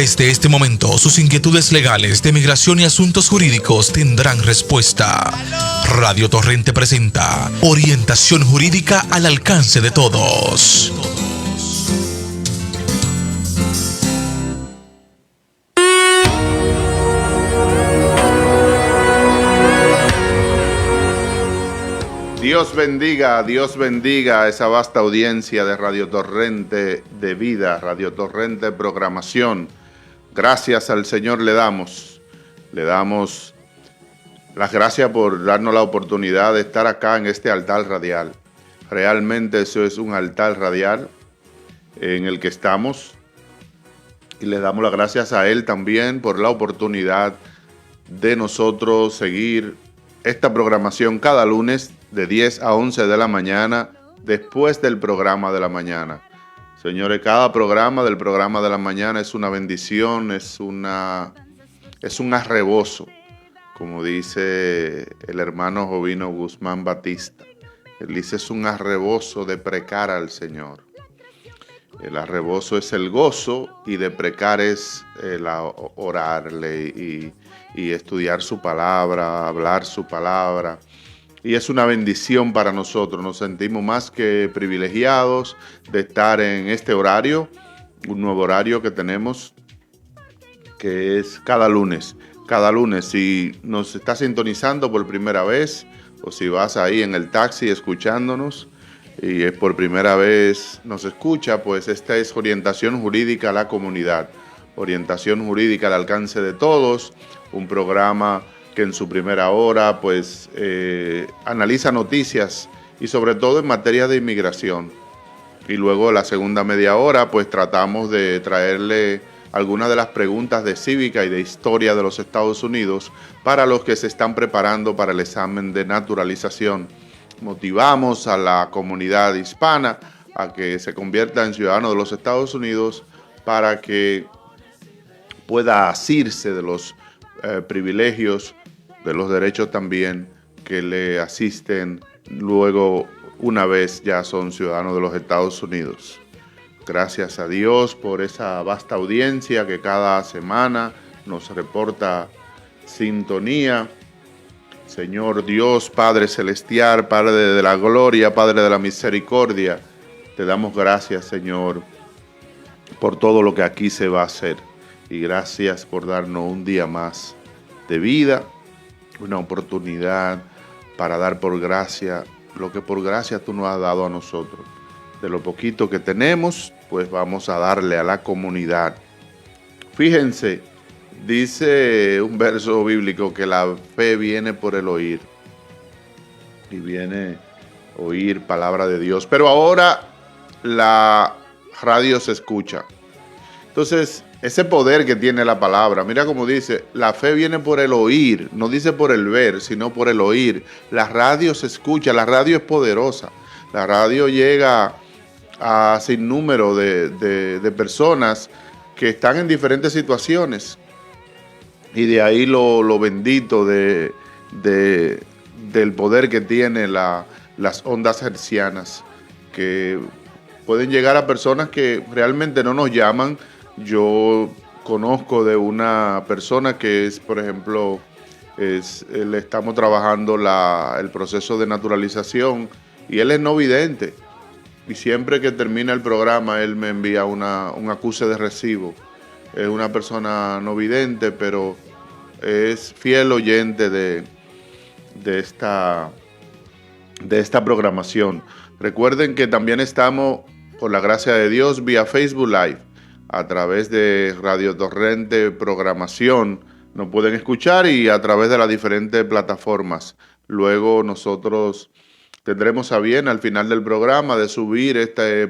Desde este momento, sus inquietudes legales de migración y asuntos jurídicos tendrán respuesta. Radio Torrente presenta Orientación Jurídica al alcance de todos. Dios bendiga a esa vasta audiencia de Radio Torrente de Vida, Radio Torrente Programación. Gracias al Señor le damos las gracias por darnos la oportunidad de estar acá en este altar radial. Realmente eso es un altar radial en el que estamos y le damos las gracias a Él también por la oportunidad de nosotros seguir esta programación cada lunes de 10 a 11 de la mañana, después del programa de la mañana. Señores, cada programa del programa de la mañana es una bendición, es un arrebozo, como dice el hermano Jovino Guzmán Batista. Él dice, es un arrebozo de precar al Señor. El arrebozo es el gozo y de precar es el orarle y estudiar su palabra, hablar su palabra. Y es una bendición para nosotros. Nos sentimos más que privilegiados de estar en este horario, un nuevo horario que tenemos, que es cada lunes. Cada lunes, si nos está sintonizando por primera vez, o si vas ahí en el taxi escuchándonos, y es por primera vez nos escucha, pues esta es Orientación Jurídica a la Comunidad. Orientación Jurídica al alcance de todos, un programa que en su primera hora pues analiza noticias y sobre todo en materia de inmigración. Y luego la segunda media hora pues tratamos de traerle algunas de las preguntas de cívica y de historia de los Estados Unidos para los que se están preparando para el examen de naturalización. Motivamos a la comunidad hispana a que se convierta en ciudadano de los Estados Unidos para que pueda asirse de los privilegios, de los derechos también que le asisten luego una vez ya son ciudadanos de los Estados Unidos. Gracias a Dios por esa vasta audiencia que cada semana nos reporta sintonía. Señor Dios, Padre Celestial, Padre de la Gloria, Padre de la Misericordia, te damos gracias, Señor, por todo lo que aquí se va a hacer. Y gracias por darnos un día más de vida, una oportunidad para dar por gracia lo que por gracia tú nos has dado a nosotros. De lo poquito que tenemos, pues vamos a darle a la comunidad. Fíjense, dice un verso bíblico que la fe viene por el oír. Y viene oír palabra de Dios. Pero ahora la radio se escucha. Entonces, ese poder que tiene la palabra, mira cómo dice, la fe viene por el oír, no dice por el ver, sino por el oír. La radio se escucha, la radio es poderosa. La radio llega a sin número de personas que están en diferentes situaciones. Y de ahí lo bendito del poder que tiene las ondas hertzianas, que pueden llegar a personas que realmente no nos llaman. Yo conozco de una persona que es, por ejemplo, le estamos trabajando el proceso de naturalización y él es no vidente. Y siempre que termina el programa, él me envía un acuse de recibo. Es una persona no vidente, pero es fiel oyente de esta programación. Recuerden que también estamos, por la gracia de Dios, vía Facebook Live. A través de Radio Torrente Programación nos pueden escuchar y a través de las diferentes plataformas. Luego nosotros tendremos a bien al final del programa de subir este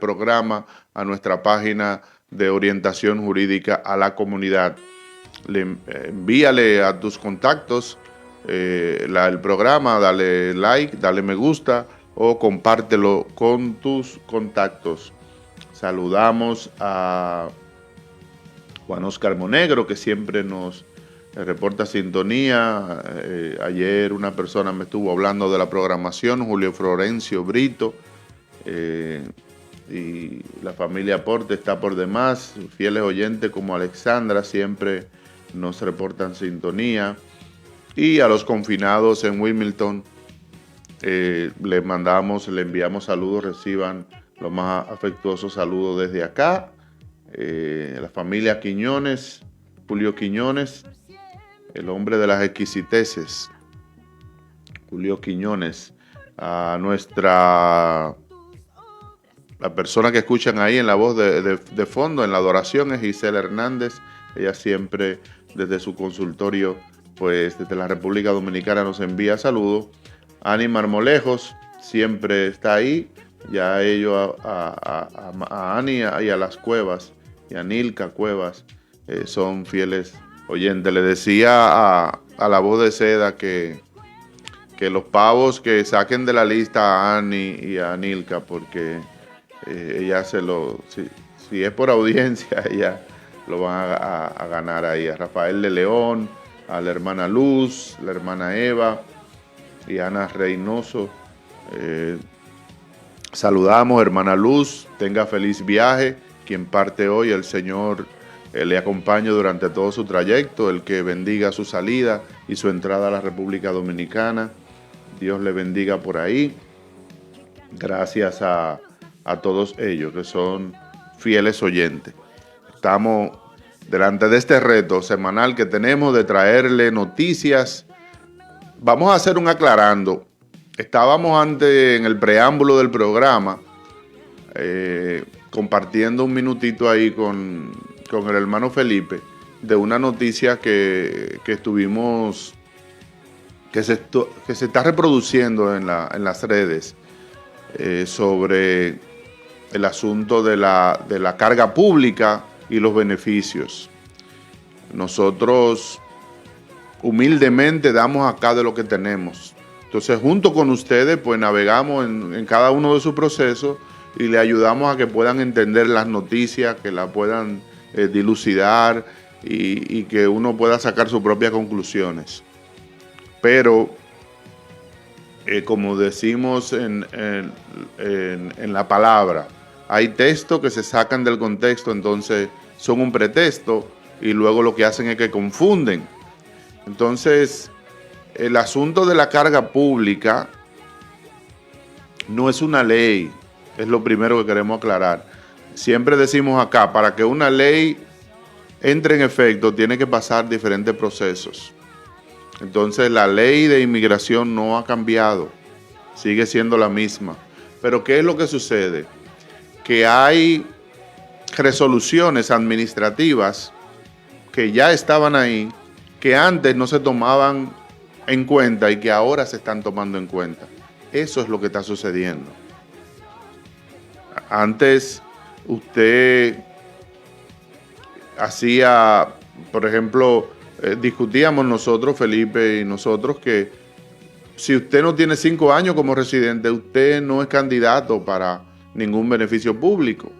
programa a nuestra página de Orientación Jurídica a la Comunidad. Envíale a tus contactos el programa, dale like, dale me gusta o compártelo con tus contactos. Saludamos a Juan Oscar Monegro, que siempre nos reporta sintonía. Ayer una persona me estuvo hablando de la programación, Julio Florencio Brito, y la familia Porte está por demás. Fieles oyentes como Alexandra siempre nos reportan sintonía. Y a los confinados en Wilmington le enviamos saludos, reciban los más afectuosos saludos desde acá. La familia Quiñones, Julio Quiñones, el hombre de las exquisiteces, Julio Quiñones, a la persona que escuchan ahí en la voz de fondo, en la adoración, es Gisela Hernández. Ella siempre desde su consultorio, pues desde la República Dominicana nos envía saludos. Ani Marmolejos siempre está ahí. Ya ellos a Ani y a las Cuevas y a Nilka Cuevas son fieles oyentes. Le decía a la voz de seda que los pavos que saquen de la lista a Ani y a Nilka, porque ella si es por audiencia, ella lo van a ganar ahí. A Rafael de León, a la hermana Luz, la hermana Eva y Ana Reynoso. Saludamos, hermana Luz, tenga feliz viaje. Quien parte hoy, el Señor le acompañe durante todo su trayecto, el que bendiga su salida y su entrada a la República Dominicana. Dios le bendiga por ahí. Gracias a todos ellos que son fieles oyentes. Estamos delante de este reto semanal que tenemos de traerle noticias. Vamos a hacer un aclarando. Estábamos antes en el preámbulo del programa compartiendo un minutito ahí con el hermano Felipe de una noticia que estuvimos, que se está reproduciendo en las redes sobre el asunto de la carga pública y los beneficios. Nosotros humildemente damos acá de lo que tenemos. Entonces, junto con ustedes, pues navegamos en cada uno de sus procesos y le ayudamos a que puedan entender las noticias, que las puedan dilucidar y que uno pueda sacar sus propias conclusiones. Pero, como decimos en la palabra, hay textos que se sacan del contexto, entonces son un pretexto y luego lo que hacen es que confunden. Entonces, el asunto de la carga pública no es una ley, es lo primero que queremos aclarar. Siempre decimos acá, para que una ley entre en efecto, tiene que pasar diferentes procesos. Entonces, la ley de inmigración no ha cambiado, sigue siendo la misma. Pero, ¿qué es lo que sucede? Que hay resoluciones administrativas que ya estaban ahí, que antes no se tomaban en cuenta y que ahora se están tomando en cuenta. Eso es lo que está sucediendo. Antes usted hacía, por ejemplo, discutíamos nosotros, Felipe y nosotros, que si usted no tiene 5 años como residente, usted no es candidato para ningún beneficio público.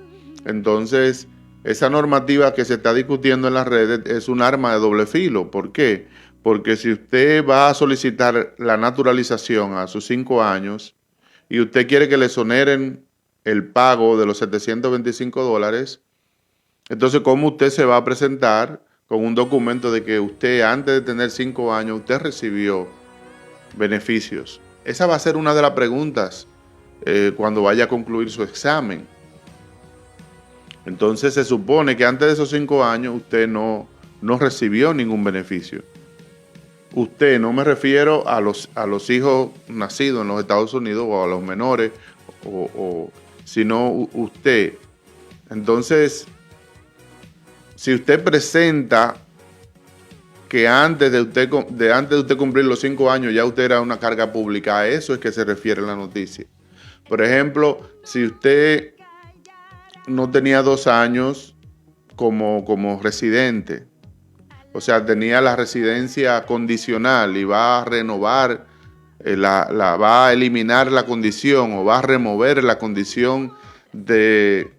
Entonces, esa normativa que se está discutiendo en las redes es un arma de doble filo. ¿Por qué? Porque si usted va a solicitar la naturalización a sus 5 años y usted quiere que le exoneren el pago de los $725, entonces, ¿cómo usted se va a presentar con un documento de que usted, antes de tener 5 años, usted recibió beneficios? Esa va a ser una de las preguntas cuando vaya a concluir su examen. Entonces, se supone que antes de esos 5 años usted no recibió ningún beneficio. Usted, no me refiero a los hijos nacidos en los Estados Unidos o a los menores, sino usted. Entonces, si usted presenta que antes de usted cumplir los 5 años ya usted era una carga pública, a eso es que se refiere la noticia. Por ejemplo, si usted no tenía 2 años como residente, o sea, tenía la residencia condicional y va a renovar, va a eliminar la condición o va a remover la condición de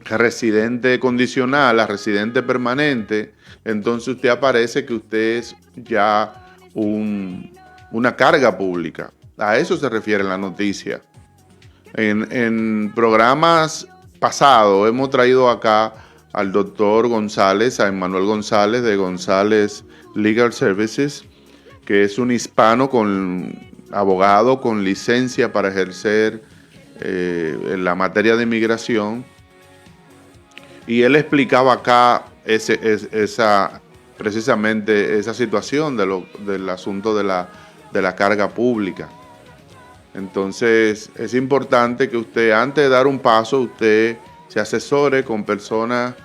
residente condicional a residente permanente, entonces usted aparece que usted es ya una carga pública. A eso se refiere la noticia. En programas pasados hemos traído acá al doctor González, a Emmanuel González de González Legal Services, que es un hispano abogado con licencia para ejercer en la materia de inmigración. Y él explicaba acá precisamente esa situación del asunto de la carga pública. Entonces es importante que usted, antes de dar un paso, usted se asesore con personas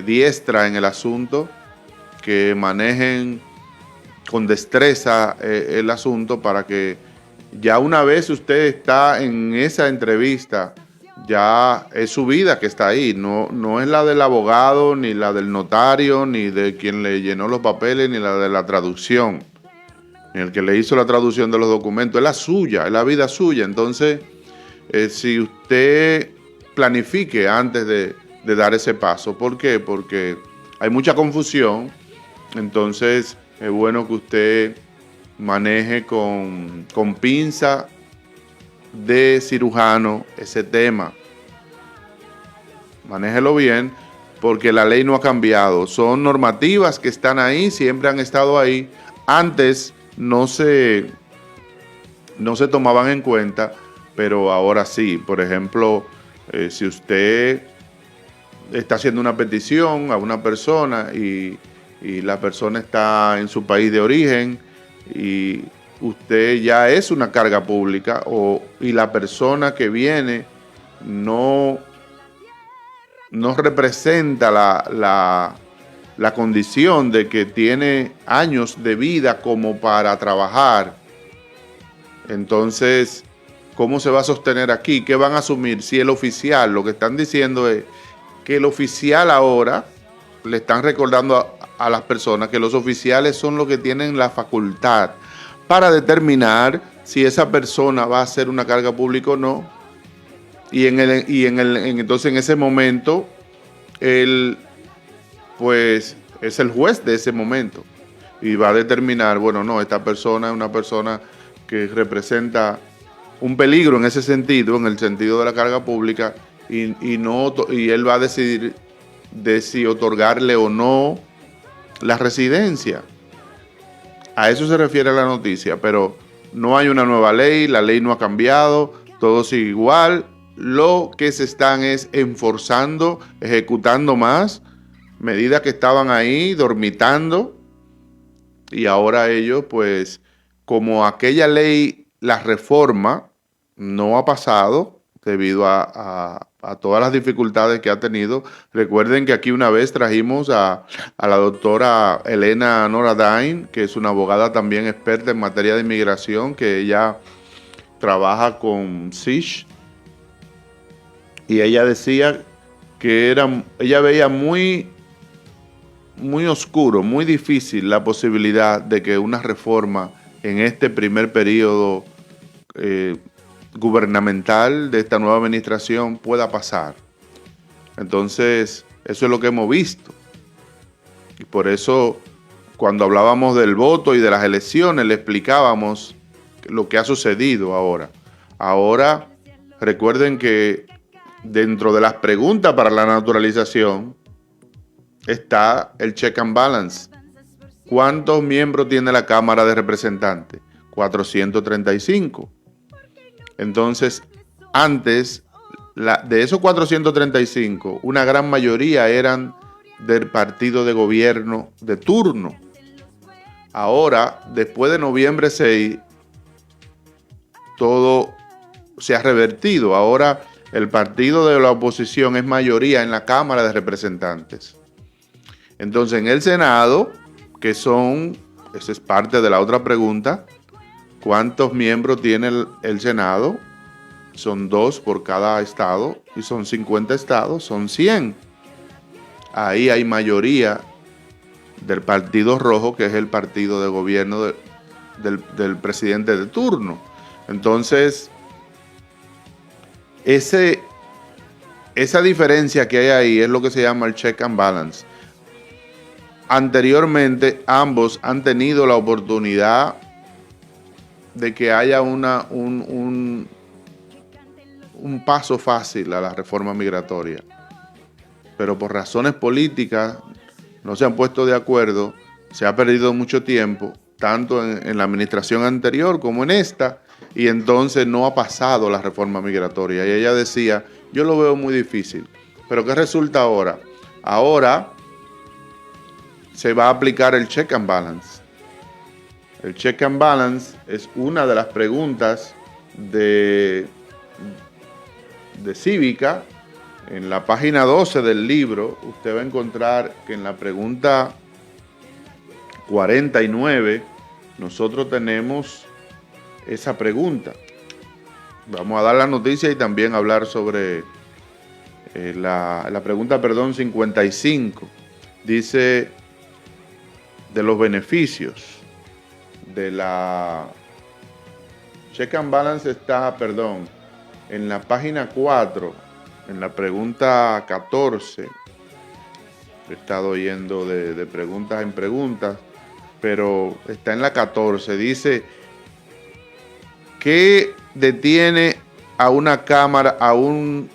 diestras en el asunto, que manejen con destreza el asunto, para que ya una vez usted está en esa entrevista, ya es su vida que está ahí, no es la del abogado, ni la del notario, ni de quien le llenó los papeles, ni la de la traducción, ni el que le hizo la traducción de los documentos. Es la suya, es la vida suya. Entonces, si usted planifique antes de dar ese paso. ¿Por qué? Porque hay mucha confusión. Entonces, es bueno que usted maneje con pinza de cirujano ese tema. Manéjelo bien, porque la ley no ha cambiado. Son normativas que están ahí, siempre han estado ahí. Antes no se tomaban en cuenta, pero ahora sí. Por ejemplo, si usted está haciendo una petición a una persona y la persona está en su país de origen y usted ya es una carga pública, y la persona que viene no representa la condición de que tiene años de vida como para trabajar, entonces, ¿cómo se va a sostener aquí? ¿Qué van a asumir? Si el oficial, lo que están diciendo es que el oficial ahora, le están recordando a las personas que los oficiales son los que tienen la facultad para determinar si esa persona va a ser una carga pública o no. Entonces en ese momento, él pues es el juez de ese momento y va a determinar, bueno, no, esta persona es una persona que representa un peligro en ese sentido, en el sentido de la carga pública, y él va a decidir de si otorgarle o no la residencia. A eso se refiere la noticia, pero no hay una nueva ley, la ley no ha cambiado, todo sigue igual. Lo que se están es enforzando, ejecutando más medidas que estaban ahí dormitando, y ahora ellos, pues, como aquella ley, la reforma, no ha pasado debido a todas las dificultades que ha tenido. Recuerden que aquí una vez trajimos a la doctora Elena Noradain, que es una abogada también experta en materia de inmigración, que ella trabaja con SISH, y ella decía que ella veía muy oscuro, muy difícil la posibilidad de que una reforma en este primer periodo gubernamental de esta nueva administración pueda pasar. Entonces, eso es lo que hemos visto. Y por eso, cuando hablábamos del voto y de las elecciones, le explicábamos lo que ha sucedido ahora. Ahora, recuerden que dentro de las preguntas para la naturalización está el check and balance. ¿Cuántos miembros tiene la Cámara de Representantes? 435. Entonces, antes, de esos 435, una gran mayoría eran del partido de gobierno de turno. Ahora, después de noviembre 6, todo se ha revertido. Ahora el partido de la oposición es mayoría en la Cámara de Representantes. Entonces, en el Senado, esa es parte de la otra pregunta, ¿cuántos miembros tiene el Senado? Son 2 por cada estado, y son 50 estados, son 100. Ahí hay mayoría del Partido Rojo, que es el partido de gobierno del presidente de turno. Entonces, esa diferencia que hay ahí es lo que se llama el check and balance. Anteriormente, ambos han tenido la oportunidad de que haya un un paso fácil a la reforma migratoria, pero por razones políticas no se han puesto de acuerdo, se ha perdido mucho tiempo, tanto en la administración anterior como en esta, y entonces no ha pasado la reforma migratoria. Y ella decía, yo lo veo muy difícil. Pero ¿qué resulta ahora? Ahora se va a aplicar el check and balance. El check and balance es una de las preguntas de cívica. En la página 12 del libro, usted va a encontrar que en la pregunta 49, nosotros tenemos esa pregunta. Vamos a dar la noticia y también hablar sobre la pregunta, 55. Dice de los beneficios de la check and balance está, en la página 4, en la pregunta 14. He estado yendo de preguntas en preguntas, pero está en la 14. Dice, ¿qué detiene a una cámara, a un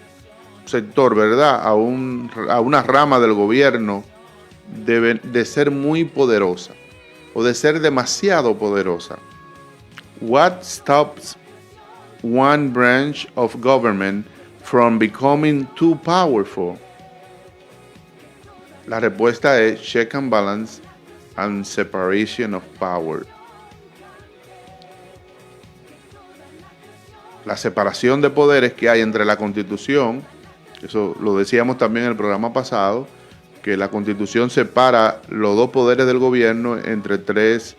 sector, ¿verdad? A una rama del gobierno de ser muy poderosa o de ser demasiado poderosa? What stops one branch of government from becoming too powerful? La respuesta es check and balance and separation of power. La separación de poderes que hay entre la Constitución, eso lo decíamos también en el programa pasado, que la Constitución separa los dos poderes del gobierno entre tres,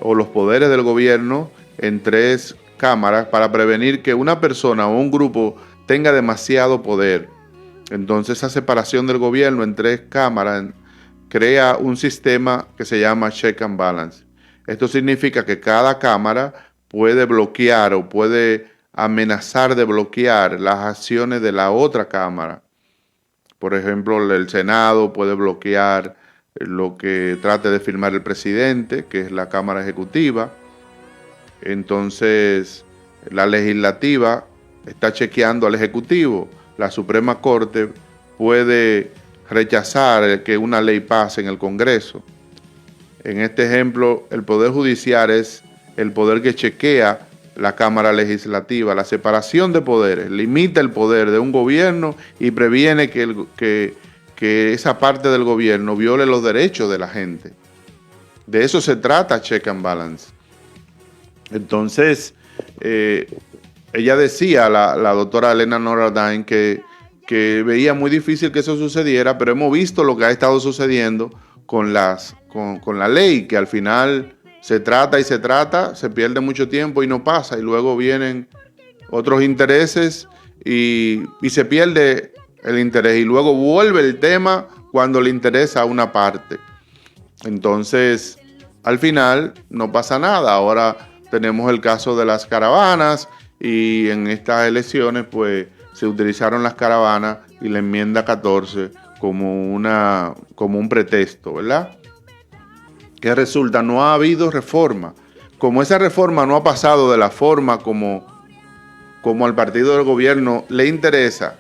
o los poderes del gobierno en tres cámaras, para prevenir que una persona o un grupo tenga demasiado poder. Entonces esa separación del gobierno en tres cámaras crea un sistema que se llama check and balance. Esto significa que cada cámara puede bloquear o puede amenazar de bloquear las acciones de la otra cámara. Por ejemplo, el Senado puede bloquear lo que trate de firmar el presidente, que es la Cámara Ejecutiva. Entonces, la legislativa está chequeando al Ejecutivo. La Suprema Corte puede rechazar que una ley pase en el Congreso. En este ejemplo, el Poder Judicial es el poder que chequea la Cámara Legislativa. La separación de poderes limita el poder de un gobierno y previene que esa parte del gobierno viole los derechos de la gente. De eso se trata check and balance. Entonces, ella decía, la doctora Elena Norardain, que veía muy difícil que eso sucediera, pero hemos visto lo que ha estado sucediendo con la ley, que al final se trata, se pierde mucho tiempo y no pasa, y luego vienen otros intereses y se pierde el interés, y luego vuelve el tema cuando le interesa a una parte. Entonces, al final no pasa nada. Ahora tenemos el caso de las caravanas, y en estas elecciones pues se utilizaron las caravanas y la enmienda 14 como un pretexto, ¿verdad? ¿Qué resulta? No ha habido reforma. Como esa reforma no ha pasado de la forma como al partido del gobierno le interesa,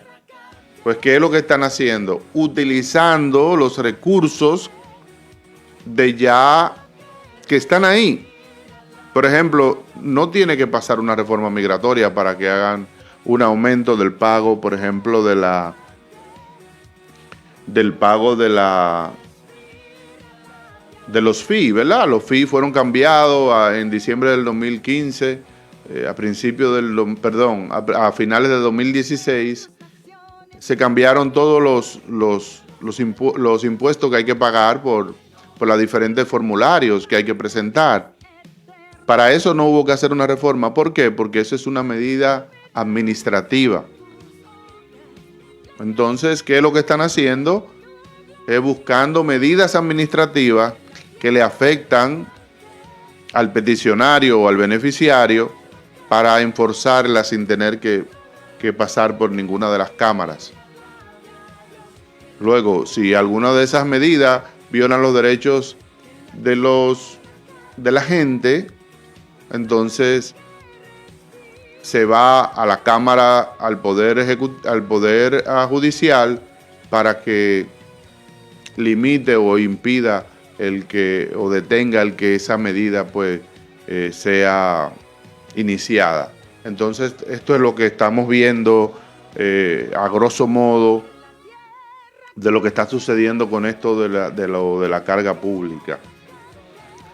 pues ¿qué es lo que están haciendo? Utilizando los recursos que están ahí. Por ejemplo, no tiene que pasar una reforma migratoria para que hagan un aumento del pago, por ejemplo, del pago de los fees, ¿verdad? Los fees fueron cambiados en diciembre del 2015, a finales de 2016, se cambiaron todos los impuestos que hay que pagar por los diferentes formularios que hay que presentar. Para eso no hubo que hacer una reforma. ¿Por qué? Porque eso es una medida administrativa. Entonces, ¿qué es lo que están haciendo? Es buscando medidas administrativas que le afectan al peticionario o al beneficiario para enforzarla sin tener que pasar por ninguna de las cámaras. Luego, si alguna de esas medidas violan los derechos de la gente, entonces se va a la Cámara, al Poder Judicial, para que limite o impida o detenga el que esa medida pues sea iniciada. Entonces, esto es lo que estamos viendo a grosso modo de lo que está sucediendo con esto de la carga pública.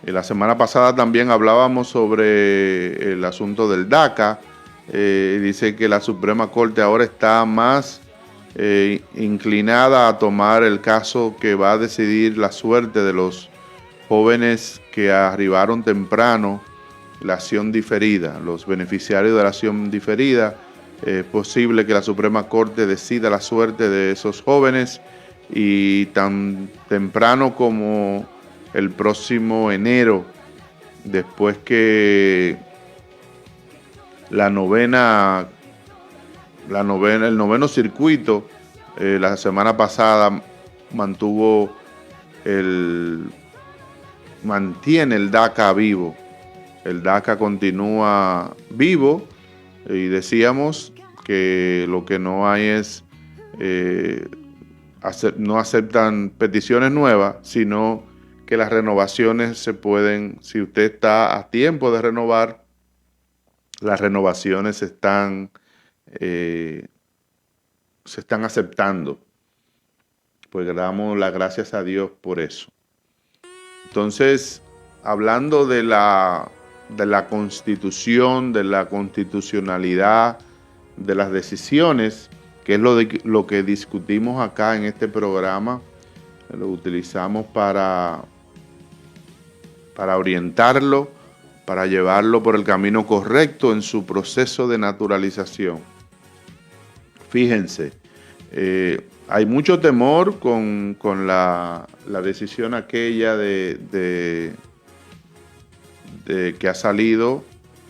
La semana pasada también hablábamos sobre el asunto del DACA. Dice que la Suprema Corte ahora está más inclinada a tomar el caso que va a decidir la suerte de los jóvenes que arribaron temprano, la acción diferida, los beneficiarios de la acción diferida. Es posible que la Suprema Corte decida la suerte de esos jóvenes y tan temprano como el próximo enero, después que el noveno circuito la semana pasada mantiene el DACA vivo. El DACA continúa vivo y decíamos que lo que no hay es no aceptan peticiones nuevas, sino que las renovaciones se pueden, si usted está a tiempo de renovar, las renovaciones se están aceptando. Pues le damos las gracias a Dios por eso. Entonces, hablando de la Constitución, de la constitucionalidad, de las decisiones, que es lo que discutimos acá en este programa, lo utilizamos para orientarlo, para llevarlo por el camino correcto en su proceso de naturalización. Fíjense, hay mucho temor con la decisión aquella de que ha salido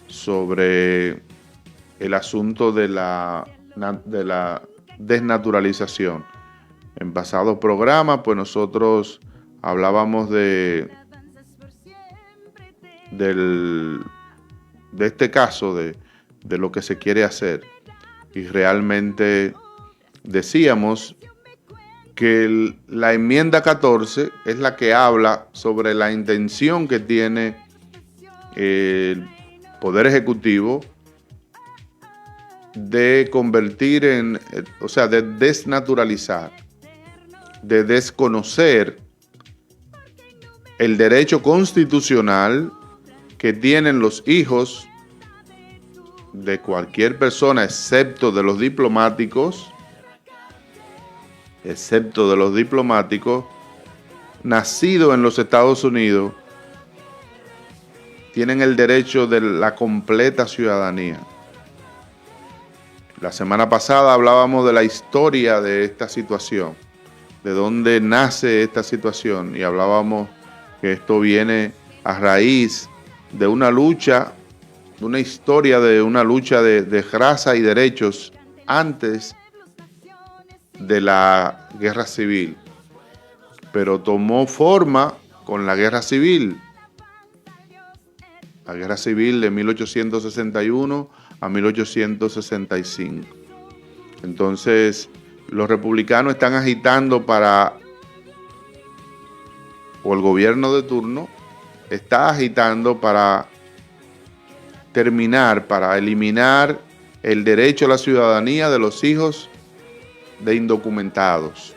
sobre el asunto de la desnaturalización. En pasados programas, pues nosotros hablábamos de este caso, de lo que se quiere hacer. Y realmente decíamos que la enmienda 14 es la que habla sobre la intención que tiene el Poder Ejecutivo de convertir de desnaturalizar, de desconocer el derecho constitucional que tienen los hijos de cualquier persona, excepto de los diplomáticos, nacidos en los Estados Unidos, tienen el derecho de la completa ciudadanía. La semana pasada hablábamos de la historia de esta situación, de dónde nace esta situación, y hablábamos que esto viene a raíz de una lucha, de una historia de una lucha de raza y derechos antes de la guerra civil, pero tomó forma con la guerra civil. La guerra civil de 1861 a 1865. Entonces, los republicanos están agitando o el gobierno de turno está agitando para eliminar el derecho a la ciudadanía de los hijos de indocumentados.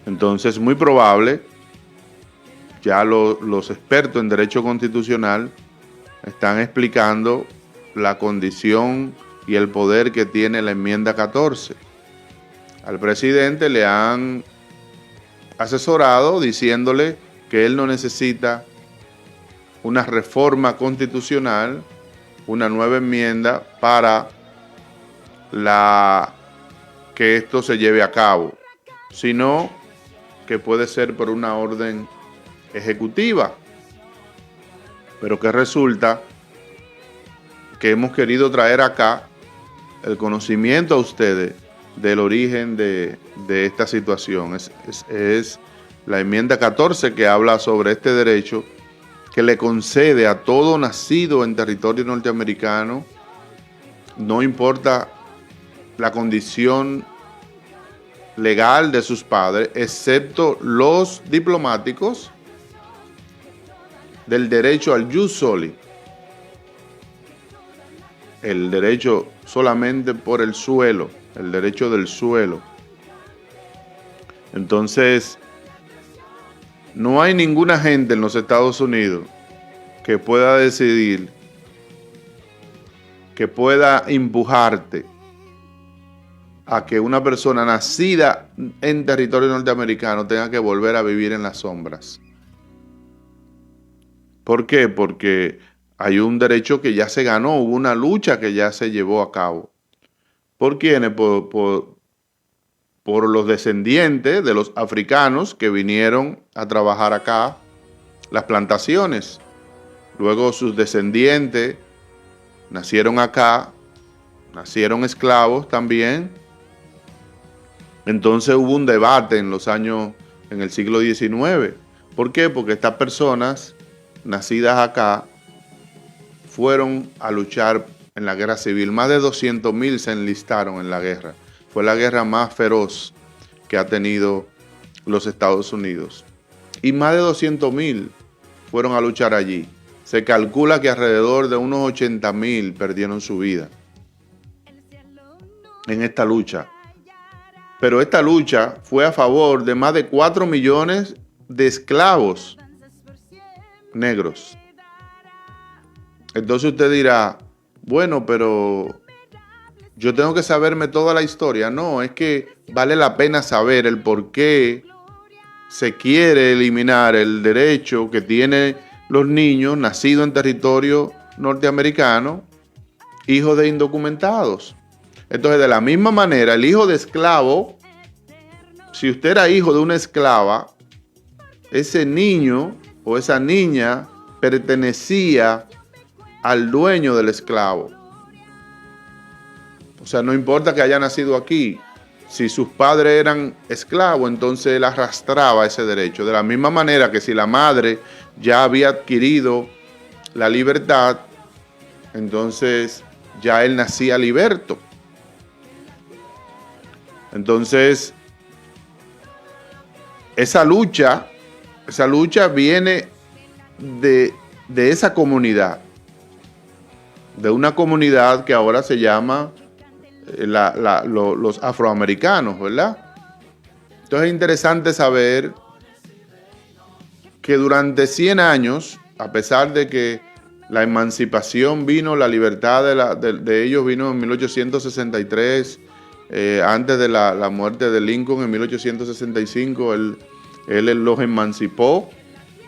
Entonces, muy probable, ya los expertos en derecho constitucional están explicando la condición y el poder que tiene la enmienda 14. Al presidente le han asesorado diciéndole que él no necesita una reforma constitucional, una nueva enmienda para que esto se lleve a cabo, sino que puede ser por una orden ejecutiva. Pero que resulta que hemos querido traer acá el conocimiento a ustedes del origen de esta situación. Es la enmienda 14 que habla sobre este derecho que le concede a todo nacido en territorio norteamericano no importa la condición legal de sus padres, excepto los diplomáticos, del derecho al jus soli, el derecho solamente por el suelo, el derecho del suelo. Entonces, no hay ninguna gente en los Estados Unidos que pueda decidir, que pueda empujarte a que una persona nacida en territorio norteamericano tenga que volver a vivir en las sombras. ¿Por qué? Porque hay un derecho que ya se ganó, hubo una lucha que ya se llevó a cabo. ¿Por quiénes? Por los descendientes de los africanos que vinieron a trabajar acá, las plantaciones. Luego sus descendientes nacieron acá, nacieron esclavos también. Entonces hubo un debate en el siglo XIX. ¿Por qué? Porque estas personas nacidas acá fueron a luchar en la guerra civil. Más de 200,000 se enlistaron en la guerra. Fue la guerra más feroz que ha tenido los Estados Unidos. Y más de 200,000 fueron a luchar allí. Se calcula que alrededor de unos 80,000 perdieron su vida en esta lucha. Pero esta lucha fue a favor de más de 4 millones de esclavos negros. Entonces usted dirá, bueno, pero yo tengo que saberme toda la historia. No, es que vale la pena saber el por qué se quiere eliminar el derecho que tienen los niños nacidos en territorio norteamericano, hijos de indocumentados. Entonces, de la misma manera, el hijo de esclavo, si usted era hijo de una esclava, ese niño o esa niña pertenecía al dueño del esclavo. O sea, no importa que haya nacido aquí. Si sus padres eran esclavos, entonces él arrastraba ese derecho. De la misma manera que si la madre ya había adquirido la libertad, entonces ya él nacía liberto. Entonces, esa lucha viene de esa comunidad, de una comunidad que ahora se llama los afroamericanos, ¿verdad? Entonces es interesante saber que durante 100 años, a pesar de que la emancipación vino, la libertad de ellos vino en 1863, antes de la muerte de Lincoln en 1865, él los emancipó,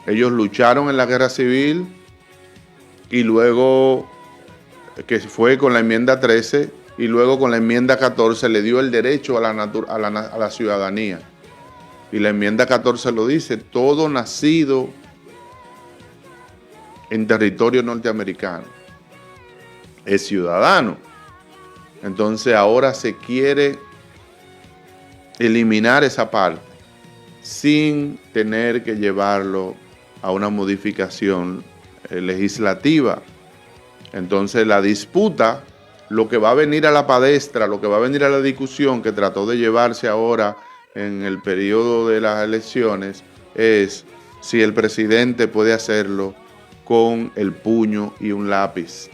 ellos lucharon en la guerra civil y luego, que fue con la enmienda 13, y luego con la enmienda 14 le dio el derecho a la ciudadanía. Y la enmienda 14 lo dice, todo nacido en territorio norteamericano es ciudadano. Entonces ahora se quiere eliminar esa parte sin tener que llevarlo a una modificación legislativa. Entonces la disputa, lo que va a venir a la palestra, lo que va a venir a la discusión que trató de llevarse ahora en el periodo de las elecciones, es si el presidente puede hacerlo con el puño y un lápiz.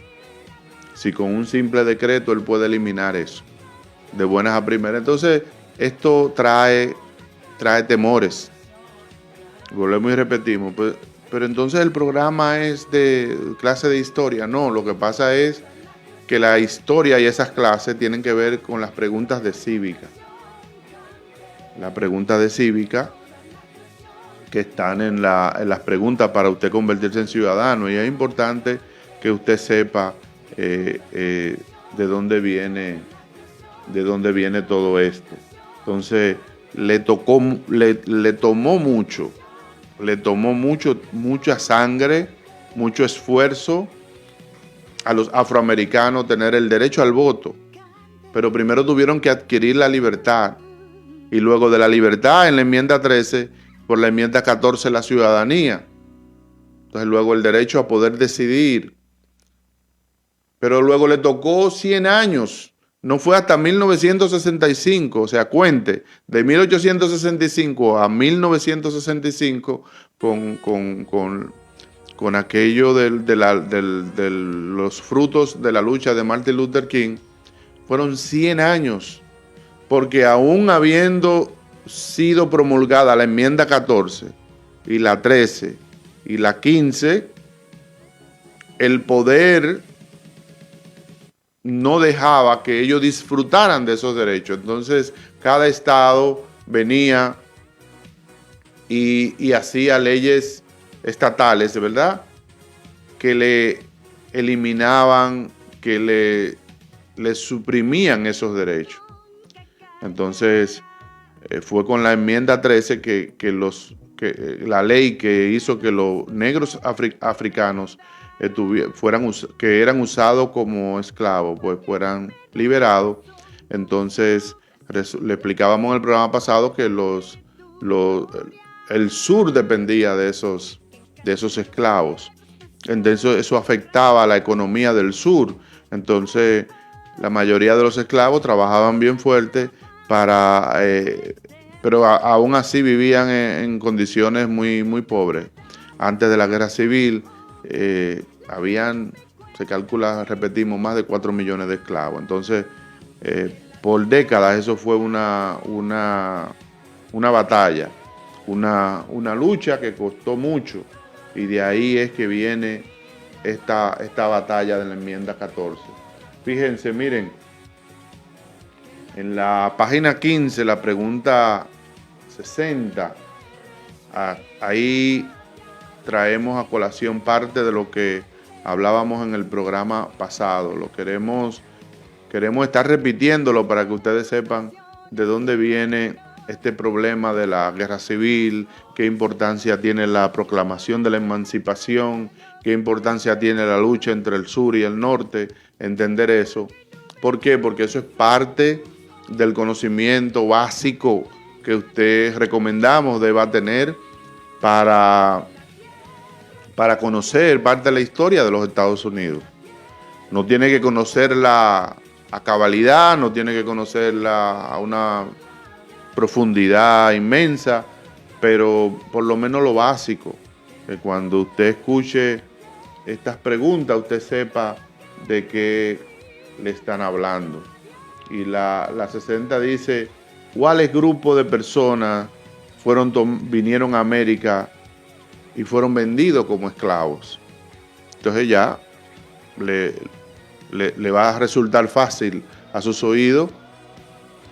Si con un simple decreto él puede eliminar eso, de buenas a primeras. Entonces, esto trae temores. Volvemos y repetimos. Pero entonces el programa es de clase de historia. No, lo que pasa es que la historia y esas clases tienen que ver con las preguntas de cívica. Las preguntas de cívica que están en las preguntas para usted convertirse en ciudadano. Y es importante que usted sepa de dónde viene todo esto. Entonces, le tomó mucha sangre, mucho esfuerzo a los afroamericanos tener el derecho al voto. Pero primero tuvieron que adquirir la libertad. Y luego de la libertad, en la enmienda 13, por la enmienda 14, la ciudadanía. Entonces luego el derecho a poder decidir pero luego le tocó 100 años. No fue hasta 1965, o sea, cuente, de 1865 a 1965 con aquello de los frutos de la lucha de Martin Luther King, fueron 100 años, porque aún habiendo sido promulgada la enmienda 14 y la 13 y la 15, el poder no dejaba que ellos disfrutaran de esos derechos. Entonces, cada estado venía y hacía leyes estatales, ¿verdad?, que le eliminaban, que le suprimían esos derechos. Entonces, fue con la enmienda 13 que la ley que hizo que los negros africanos que eran usados como esclavos, pues fueran liberados. Entonces, le explicábamos en el programa pasado que el sur dependía de esos esclavos. Entonces, eso afectaba a la economía del sur. Entonces, la mayoría de los esclavos trabajaban bien fuerte pero aún así vivían en condiciones muy, muy pobres. Antes de la guerra civil, se calcula, repetimos, más de 4 millones de esclavos. Entonces, por décadas eso fue una batalla, una lucha que costó mucho, y de ahí es que viene esta batalla de la enmienda 14. Fíjense, miren, en la página 15, la pregunta 60, ahí traemos a colación parte de lo que hablábamos en el programa pasado. Queremos estar repitiéndolo para que ustedes sepan de dónde viene este problema de la guerra civil, qué importancia tiene la proclamación de la emancipación, qué importancia tiene la lucha entre el sur y el norte, entender eso. ¿Por qué? Porque eso es parte del conocimiento básico que usted recomendamos deba tener para conocer parte de la historia de los Estados Unidos. No tiene que conocerla a cabalidad, no tiene que conocerla a una profundidad inmensa, pero por lo menos lo básico, que cuando usted escuche estas preguntas, usted sepa de qué le están hablando. Y la 60 dice, ¿cuáles grupos de personas vinieron a América y fueron vendidos como esclavos? Entonces ya le va a resultar fácil a sus oídos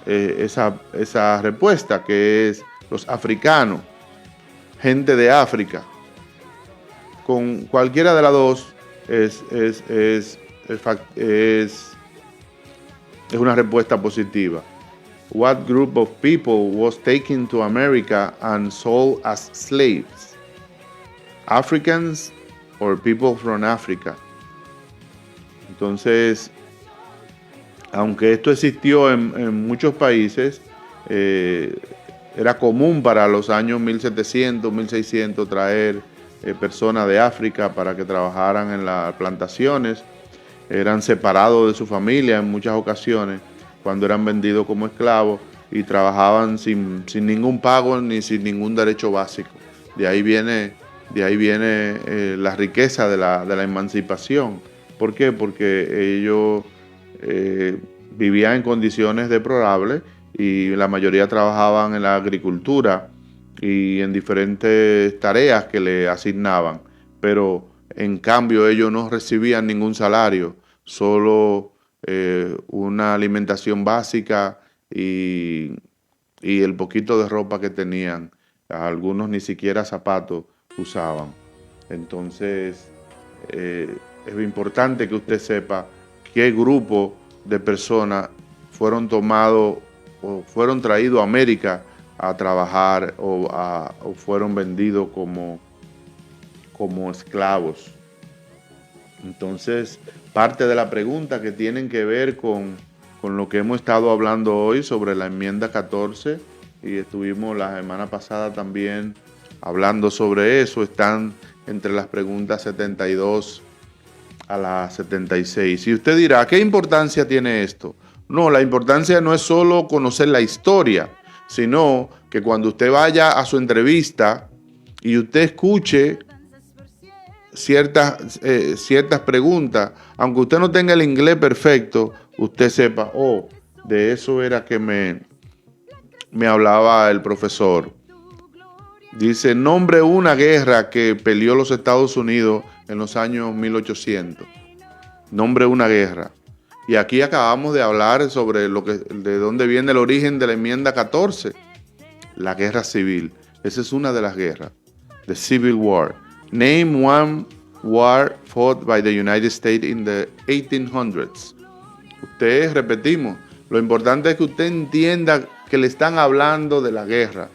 esa respuesta, que es los africanos, gente de África. Con cualquiera de las dos es una respuesta positiva. What group of people was taken to America and sold as slaves? Africans or people from Africa? Entonces, aunque esto existió en muchos países, era común para los años 1700, 1600 traer personas de África para que trabajaran en las plantaciones. Eran separados de su familia en muchas ocasiones cuando eran vendidos como esclavos y trabajaban sin ningún pago ni sin ningún derecho básico. De ahí viene la riqueza de la emancipación. ¿Por qué? Porque ellos vivían en condiciones deplorables y la mayoría trabajaban en la agricultura y en diferentes tareas que le asignaban, pero en cambio ellos no recibían ningún salario, solo una alimentación básica y el poquito de ropa que tenían. Algunos ni siquiera zapatos usaban. Entonces es importante que usted sepa qué grupo de personas fueron tomados o fueron traídos a América a trabajar o fueron vendidos como esclavos. Entonces, parte de la pregunta que tienen que ver con lo que hemos estado hablando hoy sobre la enmienda 14, y estuvimos la semana pasada también hablando sobre eso, están entre las preguntas 72 a la 76. Y usted dirá, ¿qué importancia tiene esto? No, la importancia no es solo conocer la historia, sino que cuando usted vaya a su entrevista y usted escuche ciertas preguntas, aunque usted no tenga el inglés perfecto, usted sepa, oh, de eso era que me hablaba el profesor. Dice, nombre una guerra que peleó los Estados Unidos en los años 1800. Nombre una guerra. Y aquí acabamos de hablar sobre de dónde viene el origen de la enmienda 14. La guerra civil. Esa es una de las guerras. The Civil War. Name one war fought by the United States in the 1800s. Ustedes, repetimos, lo importante es que usted entienda que le están hablando de la guerra.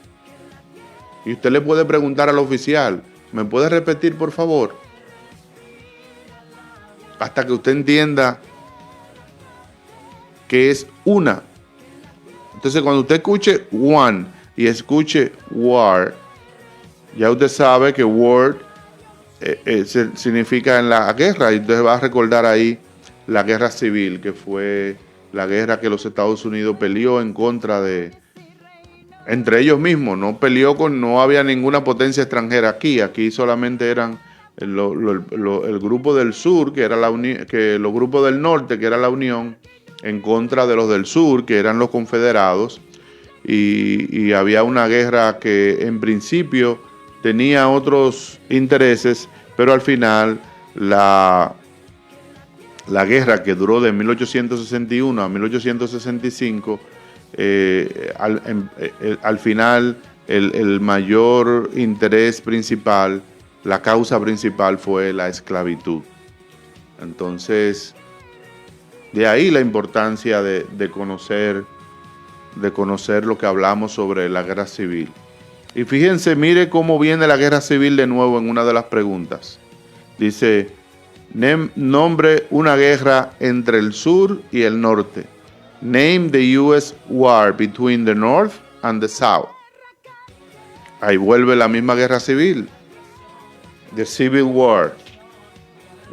Y usted le puede preguntar al oficial, ¿me puede repetir, por favor? Hasta que usted entienda que es una. Entonces, cuando usted escuche one y escuche war, ya usted sabe que war significa en la guerra. Y usted va a recordar ahí la guerra civil, que fue la guerra que los Estados Unidos peleó en contra de... Entre ellos mismos, no había ninguna potencia extranjera aquí solamente eran el grupo del sur, que era los grupos del norte, que era la Unión, en contra de los del sur, que eran los confederados, y había una guerra que en principio tenía otros intereses, pero al final la guerra que duró de 1861 a 1865, al final el mayor interés principal, la causa principal fue la esclavitud. Entonces, de ahí la importancia de conocer lo que hablamos sobre la guerra civil. Y fíjense, mire cómo viene la guerra civil de nuevo en una de las preguntas. Dice, nombre una guerra entre el sur y el norte. Name the U.S. war between the North and the South. Ahí vuelve la misma guerra civil. The Civil War.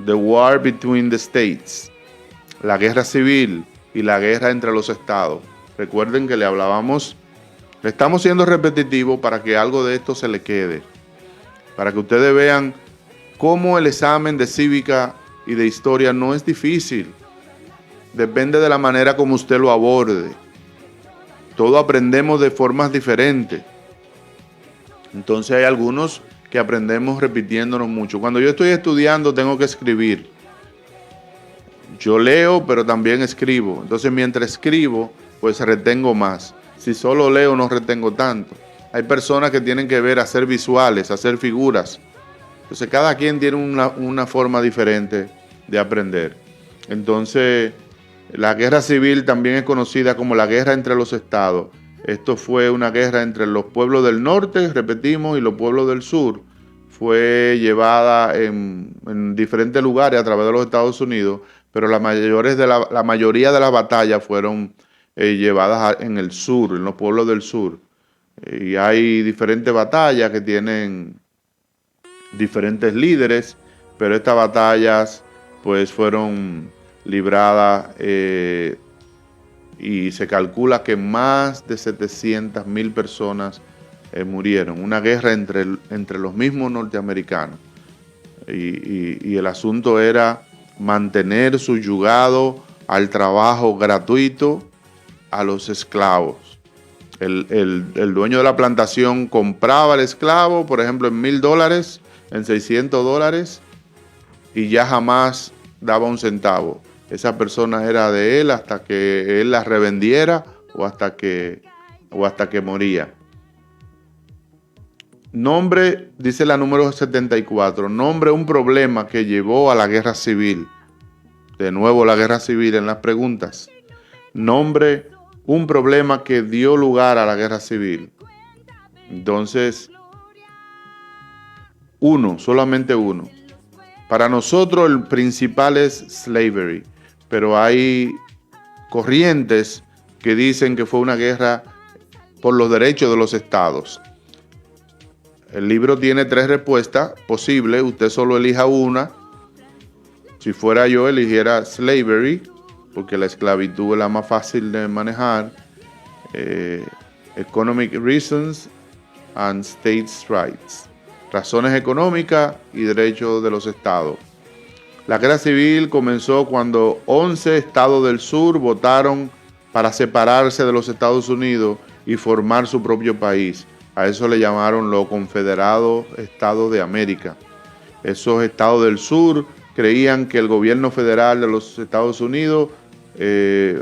The war between the states. La guerra civil y la guerra entre los estados. Recuerden que le estamos siendo repetitivos para que algo de esto se le quede. Para que ustedes vean cómo el examen de cívica y de historia no es difícil. Depende de la manera como usted lo aborde. Todos aprendemos de formas diferentes. Entonces hay algunos que aprendemos repitiéndonos mucho. Cuando yo estoy estudiando tengo que escribir. Yo leo, pero también escribo. Entonces mientras escribo, pues retengo más. Si solo leo, no retengo tanto. Hay personas que tienen que ver, hacer visuales, hacer figuras. Entonces cada quien tiene una forma diferente de aprender. Entonces, la guerra civil también es conocida como la guerra entre los estados. Esto fue una guerra entre los pueblos del norte, repetimos, y los pueblos del sur. Fue llevada en diferentes lugares a través de los Estados Unidos, pero la mayoría de las batallas fueron llevadas en el sur, en los pueblos del sur. Y hay diferentes batallas que tienen diferentes líderes, pero estas batallas pues fueron librada y se calcula que más de 700,000 personas murieron. Una guerra entre los mismos norteamericanos. Y el asunto era mantener subyugado al trabajo gratuito a los esclavos. El dueño de la plantación compraba al esclavo, por ejemplo, en $1,000, en $600, y ya jamás daba un centavo. Esa persona era de él hasta que él la revendiera o hasta que moría. Nombre, dice la número 74, nombre un problema que llevó a la guerra civil. De nuevo la guerra civil en las preguntas. Nombre un problema que dio lugar a la guerra civil. Entonces, solamente uno. Para nosotros el principal es slavery, pero hay corrientes que dicen que fue una guerra por los derechos de los estados. El libro tiene 3 respuestas posibles, usted solo elija una. Si fuera yo, eligiera slavery, porque la esclavitud es la más fácil de manejar. Economic reasons and states' rights. Razones económicas y derechos de los estados. La guerra civil comenzó cuando 11 estados del sur votaron para separarse de los Estados Unidos y formar su propio país. A eso le llamaron los Confederados Estados de América. Esos estados del sur creían que el gobierno federal de los Estados Unidos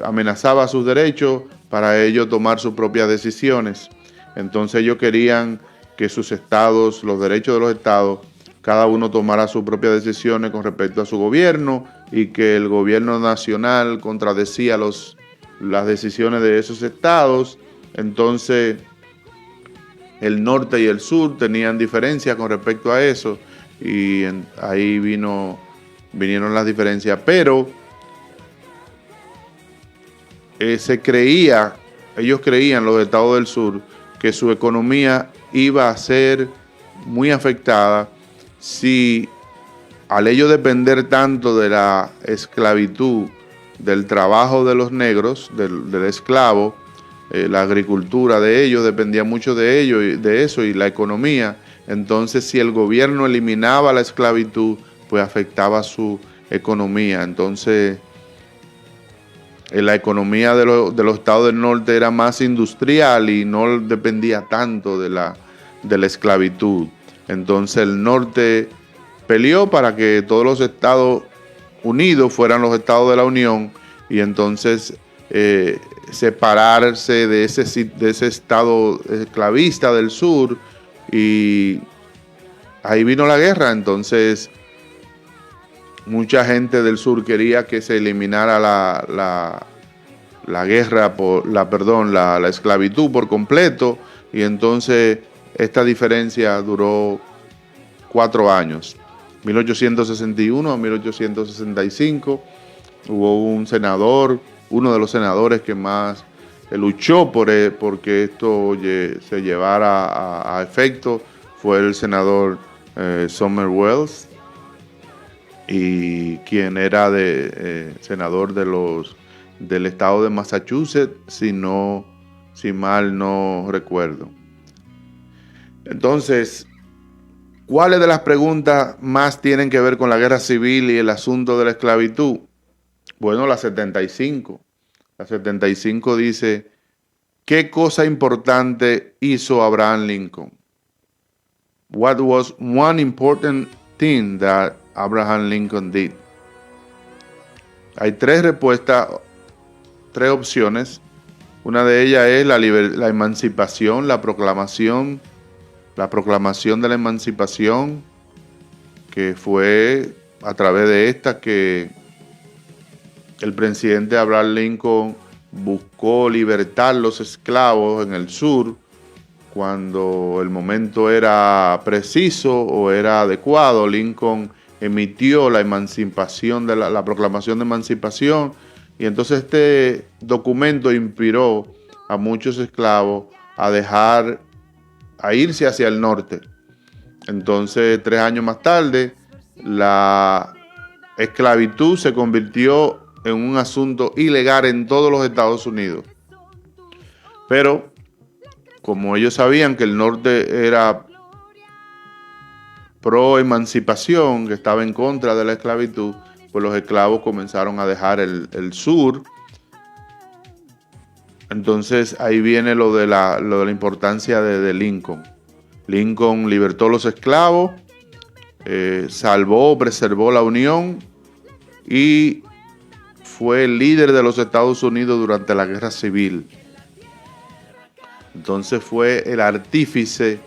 amenazaba sus derechos para ellos tomar sus propias decisiones. Entonces ellos querían que sus estados, los derechos de los estados, cada uno tomara sus propias decisiones con respecto a su gobierno y que el gobierno nacional contradecía las decisiones de esos estados. Entonces el norte y el sur tenían diferencias con respecto a eso y ahí vinieron las diferencias. Pero ellos creían, los estados del sur, que su economía iba a ser muy afectada si, al ellos depender tanto de la esclavitud, del trabajo de los negros, del esclavo, la agricultura de ellos dependía mucho de ellos, de eso y la economía. Entonces, si el gobierno eliminaba la esclavitud, pues afectaba su economía. Entonces, la economía de los estados del norte era más industrial y no dependía tanto de la esclavitud. Entonces el norte peleó para que todos los Estados Unidos fueran los estados de la Unión y entonces separarse de ese estado esclavista del sur, y ahí vino la guerra. Entonces mucha gente del sur quería que se eliminara la esclavitud por completo, y entonces esta diferencia duró 4 años, 1861 a 1865. Hubo un senador, uno de los senadores que más luchó porque esto se llevara a efecto, fue el senador Sumner Wells, y quien era senador del estado de Massachusetts, si mal no recuerdo. Entonces, ¿cuáles de las preguntas más tienen que ver con la guerra civil y el asunto de la esclavitud? Bueno, la 75. La 75 dice, ¿qué cosa importante hizo Abraham Lincoln? What was one important thing that Abraham Lincoln did? Hay 3 respuestas, 3 opciones. Una de ellas es la emancipación, la proclamación de la emancipación, que fue a través de esta que el presidente Abraham Lincoln buscó libertar los esclavos en el sur cuando el momento era preciso o era adecuado. Lincoln emitió la emancipación, la proclamación de emancipación, y entonces este documento inspiró a muchos esclavos a irse hacia el norte. Entonces, 3 años más tarde, la esclavitud se convirtió en un asunto ilegal en todos los Estados Unidos. Pero, como ellos sabían que el norte era pro emancipación, que estaba en contra de la esclavitud, pues los esclavos comenzaron a dejar el sur. Entonces ahí viene lo de la importancia de Lincoln. Lincoln libertó a los esclavos, preservó la unión y fue el líder de los Estados Unidos durante la guerra civil. Entonces fue el artífice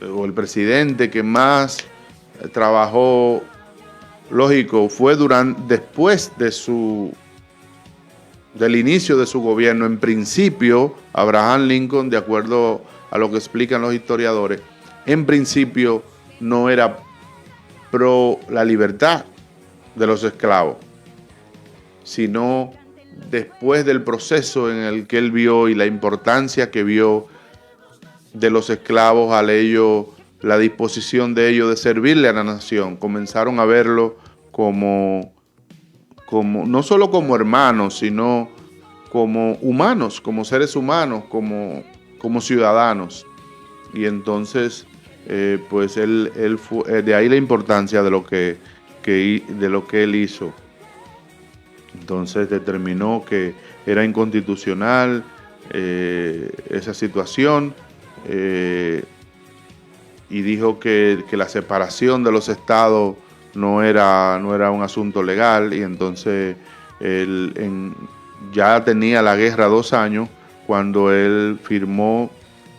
o el presidente que más trabajó, lógico, fue después del inicio de su gobierno. En principio, Abraham Lincoln, de acuerdo a lo que explican los historiadores, en principio no era pro la libertad de los esclavos, sino después del proceso en el que él vio y la importancia que vio de los esclavos al ellos la disposición de ellos de servirle a la nación. Comenzaron a verlo como no solo como hermanos, sino como humanos, como seres humanos, como ciudadanos. Y entonces, pues él fue, de ahí la importancia de lo que él hizo. Entonces determinó que era inconstitucional esa situación, y dijo que la separación de los estados no era un asunto legal, y entonces ya tenía la guerra 2 años cuando él firmó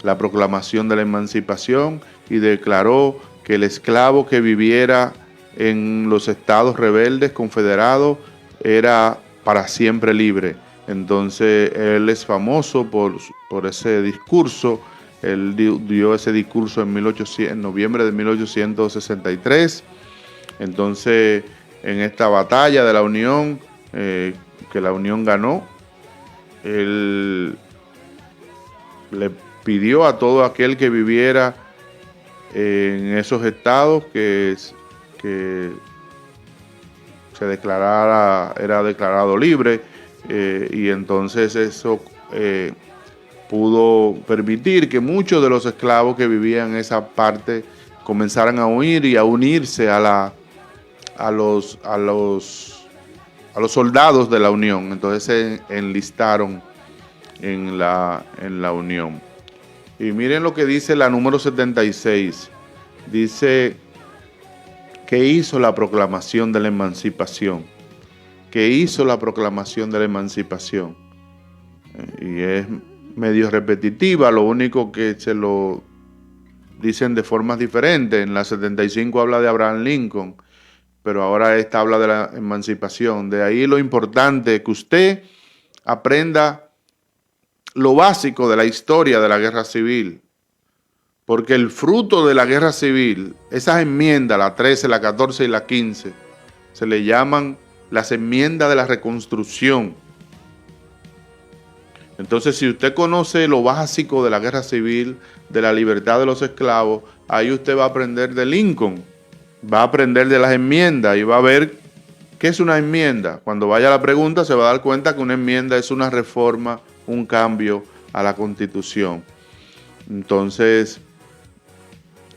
la proclamación de la emancipación y declaró que el esclavo que viviera en los estados rebeldes confederados era para siempre libre. Entonces él es famoso por ese discurso. Él dio ese discurso en noviembre de 1863. Entonces, en esta batalla de la Unión, que la Unión ganó, él le pidió a todo aquel que viviera en esos estados que se era declarado libre, y entonces eso pudo permitir que muchos de los esclavos que vivían en esa parte comenzaran a huir y a unirse a los soldados de la Unión. Entonces se enlistaron en la Unión. Y miren lo que dice la número 76. Dice que hizo la proclamación de la emancipación. Que hizo la proclamación de la emancipación. Y es medio repetitiva, lo único que se lo dicen de formas diferentes. En la 75 habla de Abraham Lincoln, pero ahora esta habla de la emancipación. De ahí lo importante que usted aprenda lo básico de la historia de la guerra civil, porque el fruto de la guerra civil, esas enmiendas, la 13, la 14 y la 15, se le llaman las enmiendas de la reconstrucción. Entonces, si usted conoce lo básico de la guerra civil, de la libertad de los esclavos, ahí usted va a aprender de Lincoln, va a aprender de las enmiendas y va a ver qué es una enmienda. Cuando vaya a la pregunta se va a dar cuenta que una enmienda es una reforma, un cambio a la Constitución. Entonces,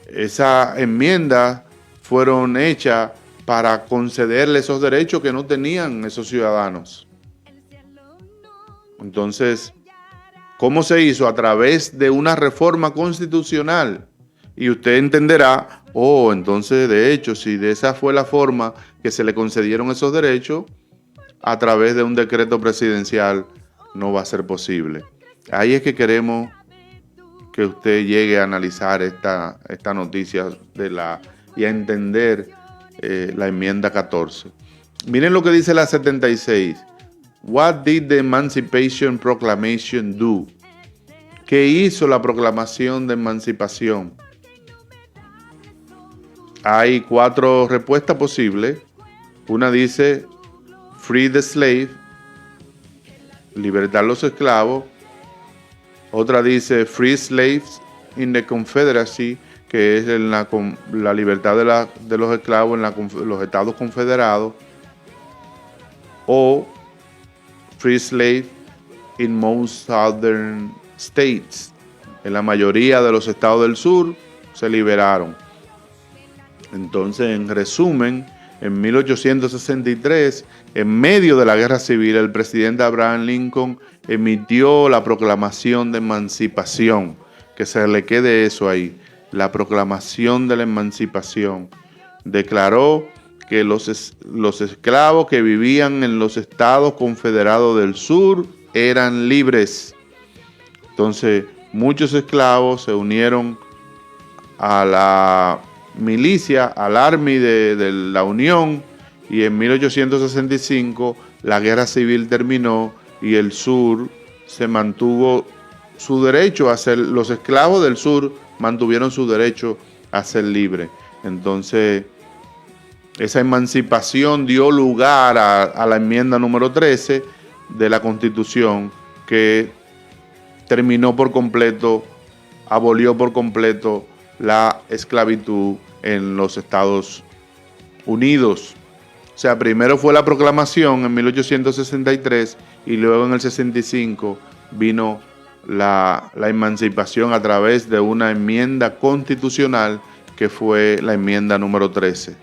esas enmiendas fueron hechas para concederle esos derechos que no tenían esos ciudadanos. Entonces, ¿cómo se hizo? A través de una reforma constitucional. Y usted entenderá, entonces de hecho, si de esa fue la forma que se le concedieron esos derechos, a través de un decreto presidencial no va a ser posible. Ahí es que queremos que usted llegue a analizar esta noticia y a entender la enmienda 14. Miren lo que dice la 76. What did the Emancipation Proclamation do? ¿Qué hizo la proclamación de emancipación? Hay 4 respuestas posibles. Una dice, free the slave, libertar los esclavos. Otra dice, free slaves in the Confederacy, que es la libertad de los esclavos en los Estados Confederados. O free slave in most southern states. En la mayoría de los estados del sur se liberaron. Entonces, en resumen, en 1863, en medio de la guerra civil, el presidente Abraham Lincoln emitió la proclamación de emancipación. Que se le quede eso ahí, la proclamación de la emancipación. Declaró que los esclavos que vivían en los estados confederados del sur eran libres. Entonces, muchos esclavos se unieron a la milicia, al Army de la Unión, y en 1865 la guerra civil terminó y el sur se mantuvo su derecho a ser, los esclavos del sur mantuvieron su derecho a ser libres. Entonces, esa emancipación dio lugar a la enmienda número 13 de la Constitución, que terminó por completo, abolió por completo la esclavitud en los Estados Unidos. O sea, primero fue la proclamación en 1863 y luego en el 65 vino la emancipación a través de una enmienda constitucional que fue la enmienda número 13.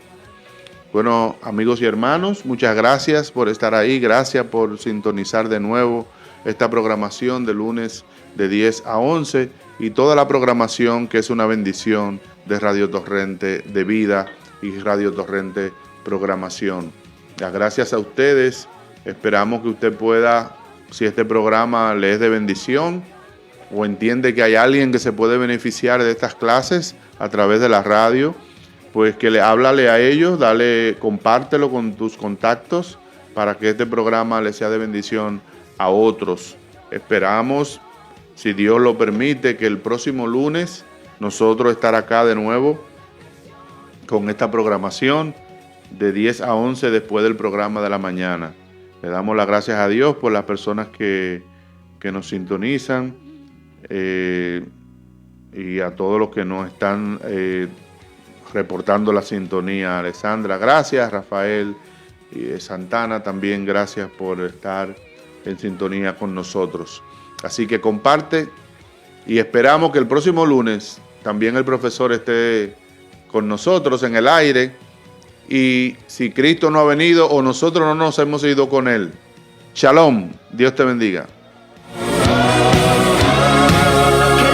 Bueno, amigos y hermanos, muchas gracias por estar ahí, gracias por sintonizar de nuevo esta programación de lunes de 10 a 11 y toda la programación que es una bendición de Radio Torrente de Vida y Radio Torrente Programación. Las gracias a ustedes, esperamos que usted pueda, si este programa le es de bendición o entiende que hay alguien que se puede beneficiar de estas clases a través de la radio, pues que háblale a ellos, compártelo con tus contactos para que este programa le sea de bendición a otros. Esperamos, si Dios lo permite, que el próximo lunes nosotros estar acá de nuevo con esta programación de 10 a 11 después del programa de la mañana. Le damos las gracias a Dios por las personas que nos sintonizan y a todos los que nos están reportando la sintonía. Alessandra, gracias. Rafael y Santana, también gracias por estar en sintonía con nosotros. Así que comparte y esperamos que el próximo lunes también el profesor esté con nosotros en el aire. Y si Cristo no ha venido o nosotros no nos hemos ido con Él. Shalom, Dios te bendiga. Que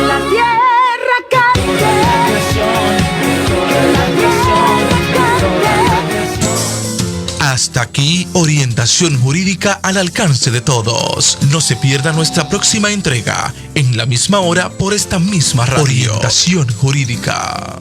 la tierra cante. Hasta aquí, orientación jurídica al alcance de todos. No se pierda nuestra próxima entrega, en la misma hora por esta misma radio. Orientación jurídica.